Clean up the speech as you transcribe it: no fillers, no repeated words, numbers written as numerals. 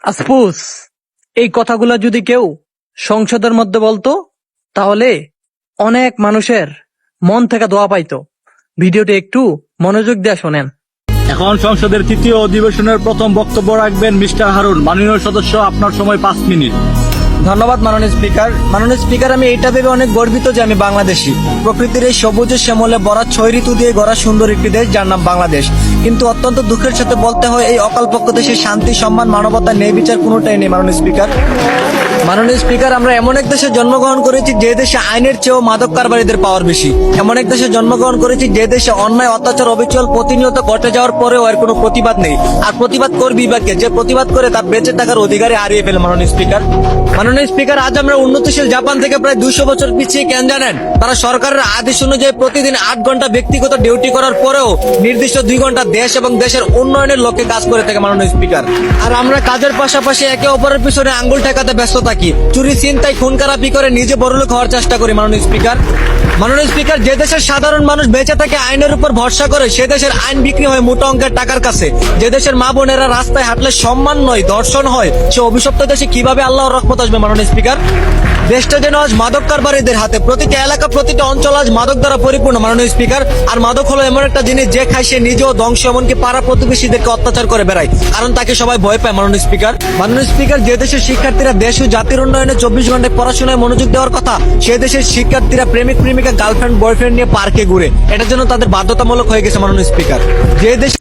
আফসোস, এই কথাগুলো যদি কেউ সংসদের মধ্যে বলতো তাহলে অনেক মানুষের মন থেকে দোয়া পাইতো। ভিডিওটি একটু মনোযোগ দিয়ে শোনেন। এখন সংসদের তৃতীয় অধিবেশনের প্রথম বক্তব্য রাখবেন মিস্টার হারুন। মাননীয় সদস্য, আপনার সময় 5 মিনিট। ধন্যবাদ মাননীয় স্পিকার। মাননীয় স্পিকার, আমি এইটা ভেবে অনেক গর্বিত যে আমি বাংলাদেশি। প্রকৃতির এই সবুজ শ্যামলে ভরা 6 ঋতু দিয়ে গড়া সুন্দর একটি দেশ, যার নাম বাংলাদেশ। কিন্তু অত্যন্ত দুঃখের সাথে বলতে হয়, এই অকালপক্ষ দেশে শান্তি, সম্মান, মানবতা, ন্যায় বিচার কোনোটাই নেই মাননীয় স্পিকার। মাননীয় স্পিকার, আমরা এমন এক দেশে জন্মগ্রহণ করেছি যে দেশে আইনের চেয়েও মাদক কারবারিদের পাওয়ার বেশি। এমন এক দেশে জন্মগ্রহণ করেছি যে দেশে অন্যায়, অত্যাচার, অবিচল প্রতিনিয়ত ঘটে যাওয়ার পরেও এর কোনো প্রতিবাদ নেই। আর প্রতিবাদ করবি বা কে? যে প্রতিবাদ করে তার বেঁচে থাকার অধিকারই হারিয়ে ফেলে মাননীয় স্পিকার। মাননীয় স্পিকার, আজ আমরা উন্নতিশীল জাপান থেকে প্রায় 200 বছর পিছিয়ে কেন জানেন? তারা সরকারের আদেশ অনুযায়ী প্রতিদিন 8 ঘন্টা ব্যক্তিগত ডিউটি করার পরেও নির্দিষ্ট 2 ঘন্টা দেশ এবং দেশের উন্নয়নের লক্ষ্যে কাজ করে থাকে মাননীয় স্পিকার। আর আমরা কাজের পাশাপাশি একে অপরের পিছনে আঙ্গুল ঠেকাতে ব্যস্ত থাকি, চুরি, ছিনতাই, খুন খারাপি করে নিজে বড়লোক হওয়ার চেষ্টা করি মাননীয় স্পিকার। মাননীয় স্পিকার, যে দেশের সাধারণ মানুষ বেঁচে থাকে আইনের উপর ভরসা করে, সে দেশের আইন বিক্রি হয় মোটা অঙ্কের টাকার কাছে। যে দেশের মা বোনেরা রাস্তায় হাঁটলে সম্মান নয় ধর্ষণ হয়, সে অভিশপ্ত দেশে কিভাবে আল্লাহর রহমত আসবে মাননীয় স্পিকার? দেশটা যেন আজ মাদক কারবারিদের হাতে। প্রতিটা এলাকা, প্রতিটা অঞ্চল আজ মাদক দ্বারা পরিপূর্ণ মাননীয় স্পিকার। আর মাদক হলো এমন একটা জিনিস, যে খায় সে নিজেও ধ্বংস, এমনকি পাড়া প্রতিবেশীদেরকে অত্যাচার করে বেড়ায়, কারণ তাকে সবাই ভয় পায় মাননীয় স্পিকার। মাননীয় স্পিকার, যে দেশের শিক্ষার্থীরা দেশ ও জাতির উন্নয়নে 24 ঘন্টায় পড়াশোনায় মনোযোগ দেওয়ার কথা, সে দেশের শিক্ষার্থীরা প্রেমিক প্রেমিকা, গার্লফ্রেন্ড, বয়ফ্রেন্ড নিয়ে পার্কে ঘুরে। এটার জন্য তাদের বাধ্যতামূলক হয়ে গেছে মাননীয় স্পিকার। যে দেশ